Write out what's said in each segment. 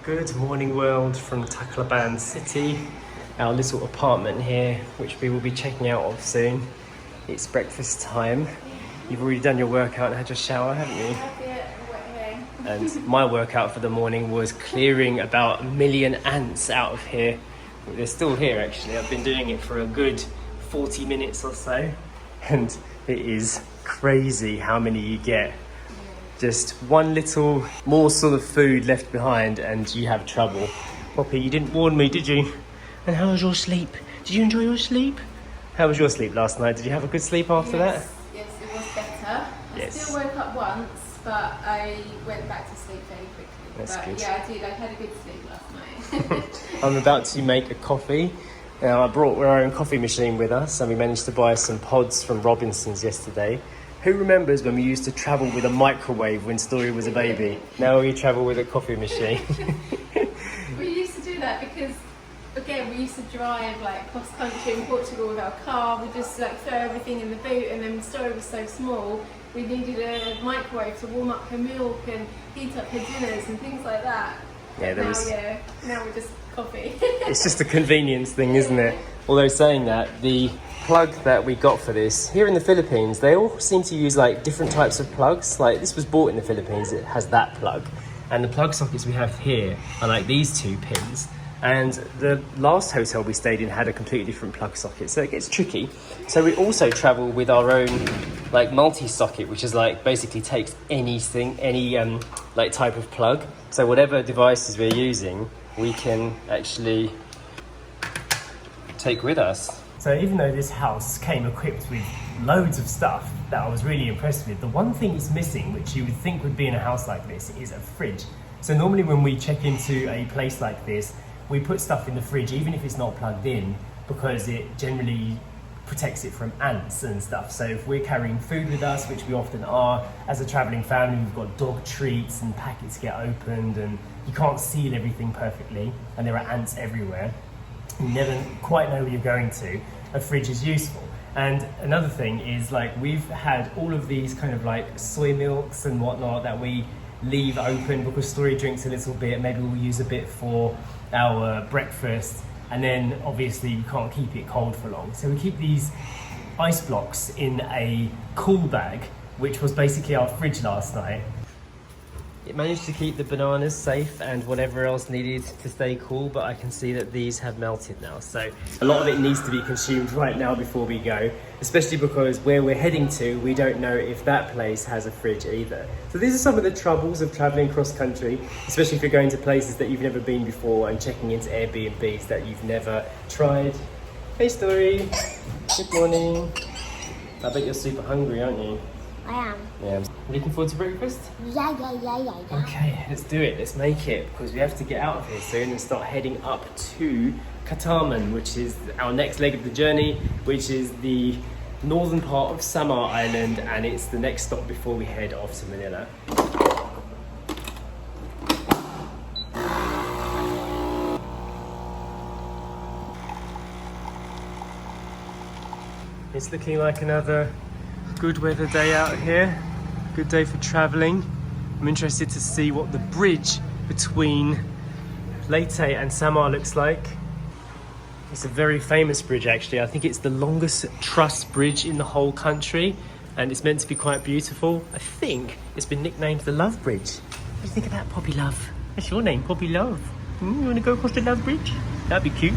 Good morning world from Tacloban city, our little apartment here, which we will be checking out of soon. It's breakfast time. You've already done your workout and had your shower, haven't you? And my workout for the morning was clearing about 1 million ants out of here. They're still here actually. I've been doing it for a good 40 minutes or so, and it is crazy how many you get. Just one little morsel of food left behind and you have trouble. Poppy, you didn't warn me, did you? And how was your sleep? Did you enjoy your sleep? How was your sleep last night? Did you have a good sleep after that? Yes, it was better. Yes. I still woke up once, but I went back to sleep very quickly. That's good. Yeah, I did. I had a good sleep last night. I'm about to make a coffee. Now, I brought our own coffee machine with us and we managed to buy some pods from Robinson's yesterday. Who remembers when we used to travel with a microwave when Story was a baby? Now we travel with a coffee machine. We used to do that because, again, we used to drive like cross country in Portugal with our car. We just like throw everything in the boot, and then Story was so small, we needed a microwave to warm up her milk and heat up her dinners and things like that. Yeah, Now we're just coffee. It's just a convenience thing, isn't it? Although saying that, the plug that we got for this, here in the Philippines, they all seem to use like different types of plugs. Like this was bought in the Philippines, it has that plug. And the plug sockets we have here are like these two pins. And the last hotel we stayed in had a completely different plug socket, so it gets tricky. So we also travel with our own like multi-socket, which is like basically takes anything, any like type of plug. So whatever devices we're using, we can actually take with us. So even though this house came equipped with loads of stuff that I was really impressed with, the one thing it's missing, which you would think would be in a house like this, is a fridge. So normally when we check into a place like this, we put stuff in the fridge, even if it's not plugged in, because it generally protects it from ants and stuff. So if we're carrying food with us, which we often are, as a traveling family, we've got dog treats and packets get opened and you can't seal everything perfectly and there are ants everywhere. You never quite know where you're going to. A fridge is useful. And another thing is like we've had all of these kind of like soy milks and whatnot that we leave open because Story drinks a little bit. Maybe we'll use a bit for our breakfast, and then obviously we can't keep it cold for long. So we keep these ice blocks in a cool bag, which was basically our fridge last night. It managed to keep the bananas safe and whatever else needed to stay cool, but I can see that these have melted now. So a lot of it needs to be consumed right now before we go, especially because where we're heading to, we don't know if that place has a fridge either. So these are some of the troubles of traveling cross country, especially if you're going to places that you've never been before and checking into Airbnbs that you've never tried. Hey Story, good morning. I bet you're super hungry, aren't you? I am. Yeah. Looking forward to breakfast? Yeah. Okay, let's do it. Let's make it, because we have to get out of here soon and start heading up to Kataman, which is our next leg of the journey, which is the northern part of Samar Island, and it's the next stop before we head off to Manila. It's looking like another good weather day out here. Good day for traveling. I'm interested to see what the bridge between Leyte and Samar looks like. It's a very famous bridge actually. I think it's the longest truss bridge in the whole country and it's meant to be quite beautiful. I think it's been nicknamed the Love Bridge. What do you think of that, Poppy Love? That's your name, Poppy Love. You want to go across the Love Bridge? That'd be cute.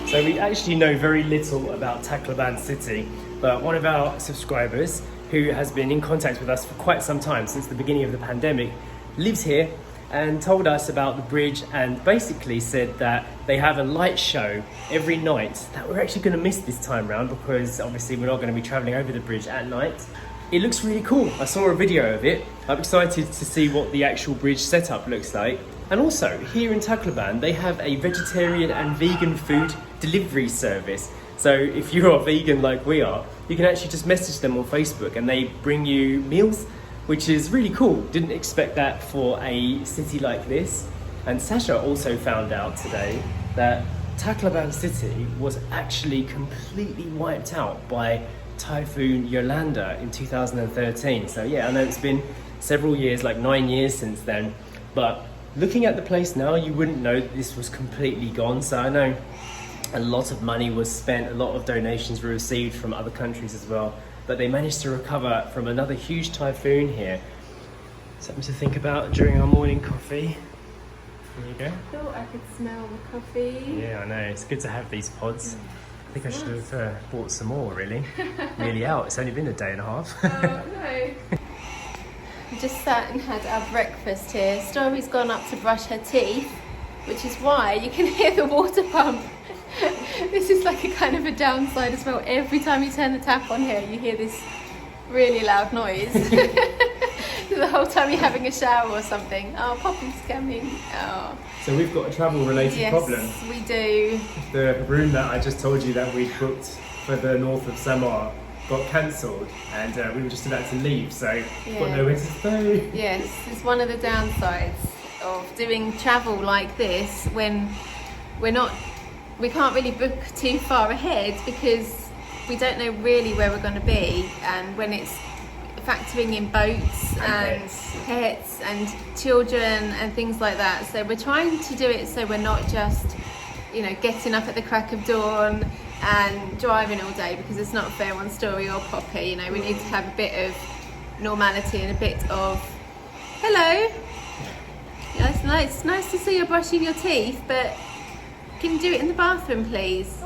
So we actually know very little about Tacloban city, but one of our subscribers who has been in contact with us for quite some time, since the beginning of the pandemic, lives here and told us about the bridge and basically said that they have a light show every night that we're actually going to miss this time round because obviously we're not going to be travelling over the bridge at night. It looks really cool. I saw a video of it. I'm excited to see what the actual bridge setup looks like. And also, here in Tacloban, they have a vegetarian and vegan food delivery service. So if you're a vegan like we are, you can actually just message them on Facebook and they bring you meals, which is really cool. Didn't expect that for a city like this. And Sacha also found out today that Tacloban city was actually completely wiped out by Typhoon Yolanda in 2013. So yeah, I know it's been several years, like 9 years since then. But looking at the place now, you wouldn't know that this was completely gone. So I know a lot of money was spent, a lot of donations were received from other countries as well. But they managed to recover from another huge typhoon here. Something to think about during our morning coffee. There you go. I thought I could smell the coffee. Yeah, I know. It's good to have these pods. I think I should have bought some more, really. Nearly out. It's only been a day and a half. Oh, no. We just sat and had our breakfast here. Story's gone up to brush her teeth, which is why you can hear the water pump. This is like a kind of a downside as well. Every time you turn the tap on here, you hear this really loud noise. The whole time you're having a shower or something. Oh, Poppy's coming. Oh. So we've got a travel-related problem. Yes, we do. The room that I just told you that we booked for the north of Samar got cancelled, and we were just about to leave, so we've got nowhere to stay. Yes, it's one of the downsides of doing travel like this when we can't really book too far ahead because we don't know really where we're going to be, and when it's factoring in boats and pets and children and things like that. So we're trying to do it so we're not just, you know, getting up at the crack of dawn and driving all day, because it's not fair on Story or Poppy. You know, we need to have a bit of normality and a bit of hello. Yeah, it's nice to see you're brushing your teeth, but can you do it in the bathroom, please?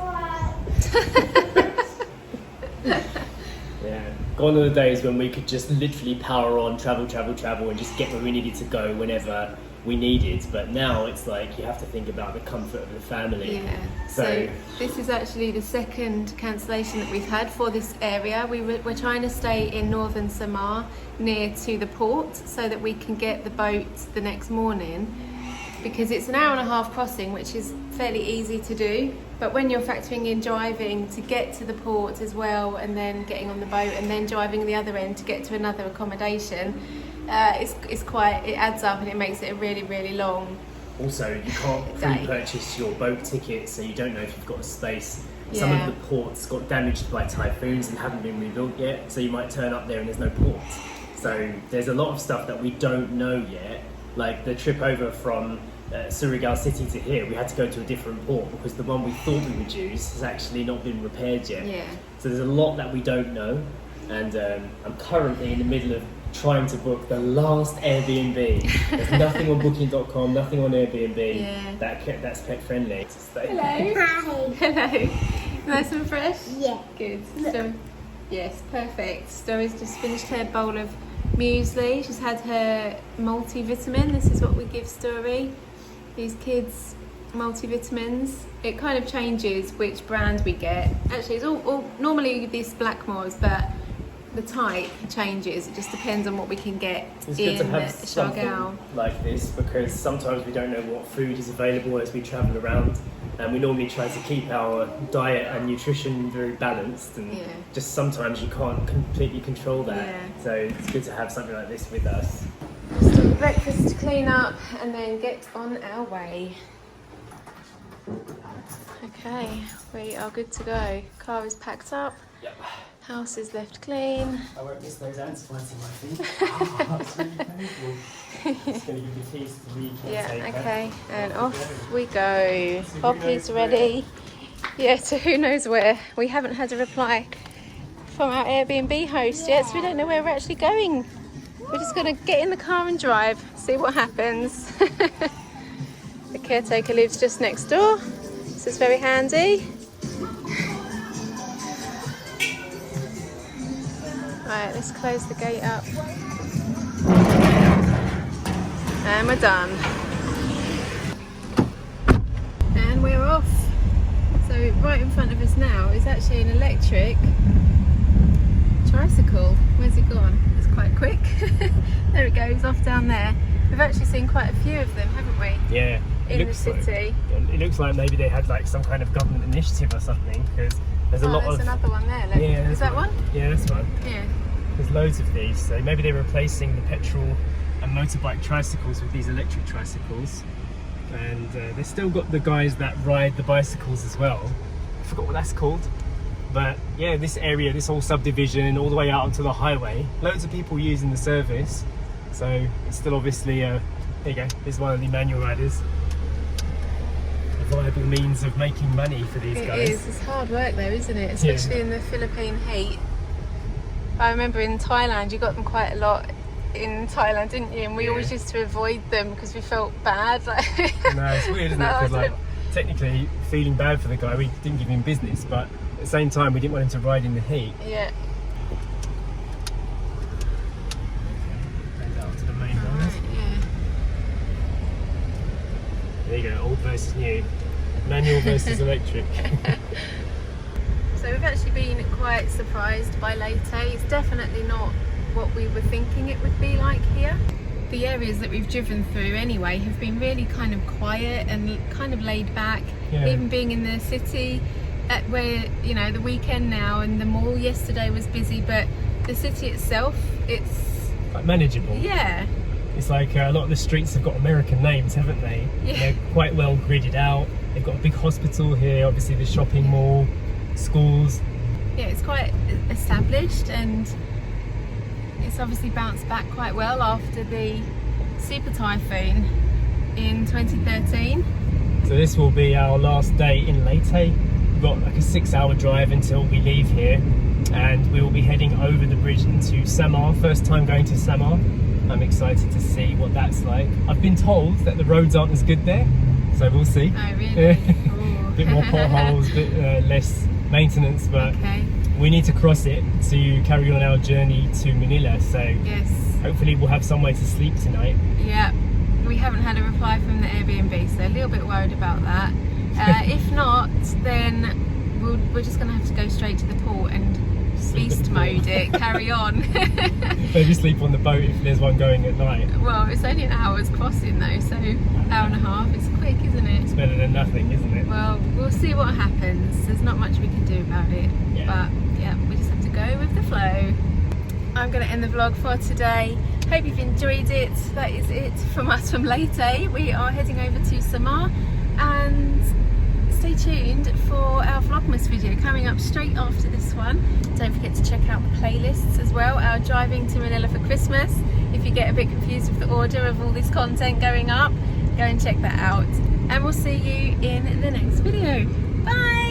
Yeah, gone are the days when we could just literally power on, travel, and just get where we needed to go whenever we needed. But now it's like you have to think about the comfort of the family. Yeah. So this is actually the second cancellation that we've had for this area. We're trying to stay in northern Samar, near to the port, so that we can get the boat the next morning, because it's an hour and a half crossing, which is fairly easy to do. But when you're factoring in driving to get to the port as well, and then getting on the boat, and then driving the other end to get to another accommodation, it adds up, and it makes it a really, really long. Also, you can't pre-purchase your boat ticket, so you don't know if you've got a space. Some of the ports got damaged by typhoons and haven't been rebuilt yet, so you might turn up there and there's no port. So there's a lot of stuff that we don't know yet. Like the trip over from Siargao city to here, we had to go to a different port because the one we thought we would use has actually not been repaired yet. Yeah. So there's a lot that we don't know, and I'm currently in the middle of trying to book the last Airbnb. There's nothing on booking.com, nothing on Airbnb that's pet friendly. Hello. Hi. Hello. Nice and fresh? Yeah. Good. So, yes, perfect. Story's just finished her bowl of muesli. She's had her multivitamin. This is what we give Story. These kids multivitamins. It kind of changes which brand we get. Actually, it's all normally these Blackmores, but the type changes. It just depends on what we can get it's in good to have Siargao. something like this, because sometimes we don't know what food is available as we travel around, and we normally try to keep our diet and nutrition very balanced, and just sometimes you can't completely control that. So it's good to have something like this with us. Just do breakfast to clean up and then get on our way. Okay, we are good to go. Car is packed up. Yep. House is left clean. I won't miss those ants fighting my feet. Oh, it's really painful. Just going to give the keys to the caretaker. Okay, and off we go. Poppy's ready. Yeah, to who knows where. We haven't had a reply from our Airbnb host yet, so we don't know where we're actually going. We're just going to get in the car and drive, see what happens. The caretaker lives just next door, so it's very handy. Right, let's close the gate up. And we're done. And we're off. So right in front of us now is actually an electric tricycle. Where's it gone? It's quite quick. There it goes, off down there. We've actually seen quite a few of them, haven't we? Yeah. In the city. It looks like maybe they had like some kind of government initiative or something, because there's a lot of... there's another one there, look. Yeah, is that one? Yeah, that's one. Yeah. There's loads of these, so maybe they're replacing the petrol and motorbike tricycles with these electric tricycles. And they've still got the guys that ride the bicycles as well. I forgot what that's called. But yeah, this area, this whole subdivision, all the way out onto the highway, loads of people using the service. So it's still obviously, there you go, it's one of the manual riders. A viable means of making money for these guys. It is. It's hard work though, isn't it? Especially in the Philippine heat. I remember in Thailand, you got them quite a lot in Thailand, didn't you? And we always used to avoid them because we felt bad. Like, no, it's weird, isn't it? Because like, technically, feeling bad for the guy, we didn't give him business, but at the same time, we didn't want him to ride in the heat. Yeah. Goes out to the main ones. Yeah. There you go, old versus new. Manual versus electric. So we've actually been quite surprised by Leyte. It's definitely not what we were thinking it would be like here. The areas that we've driven through anyway have been really kind of quiet and kind of laid back. Yeah. Even being in the city, where, you know, the weekend now and the mall yesterday was busy, but the city itself, it's Like manageable. yeah. It's like a lot of the streets have got American names, haven't they? Yeah. They're quite well gridded out. They've got a big hospital here, obviously the shopping mall, schools. Yeah, it's quite established, and it's obviously bounced back quite well after the super typhoon in 2013. So this will be our last day in Leyte. We've got like a 6-hour drive until we leave here, and we will be heading over the bridge into Samar. First time going to Samar. I'm excited to see what that's like. I've been told that the roads aren't as good there, so we'll see. Oh, really? A bit more potholes, a bit less maintenance, but Okay. we need to cross it to carry on our journey to Manila. So Yes. hopefully we'll have somewhere to sleep tonight. Yeah. We haven't had a reply from the Airbnb, so a little bit worried about that. If not, then we're just going to have to go straight to the port and Sleep at beast the mode port. it, carry on. Maybe sleep on the boat if there's one going at night. Well, it's only an hour's crossing though, so hour and a half. It's quick, isn't it? It's better than nothing, isn't it? Well, we'll see what happens. There's not much we can do about it. Yeah. But yeah, we just have to go with the flow. I'm going to end the vlog for today. Hope you've enjoyed it. That is it from us from Leyte. We are heading over to Samar, and stay tuned for our Vlogmas video coming up straight after this one. Don't forget to check out the playlists as well, our driving to Manila for Christmas. If you get a bit confused with the order of all this content going up, go and check that out. And we'll see you in the next video. Bye!